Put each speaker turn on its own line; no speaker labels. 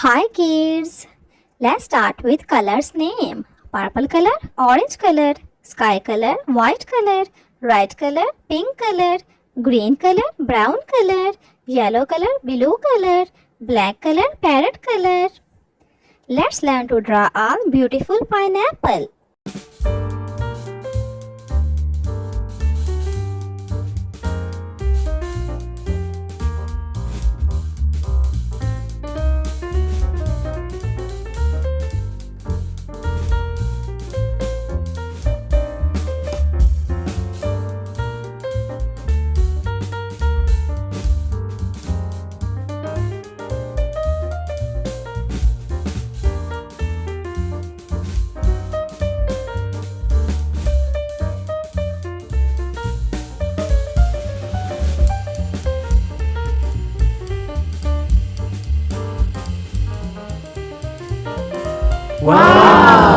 Hi kids. Let's start with colors name. Purple color, orange color, sky color, white color, red color, pink color, green color, brown color, yellow color, blue color, black color, parrot color. Let's learn to draw a beautiful pineapple.
Wow!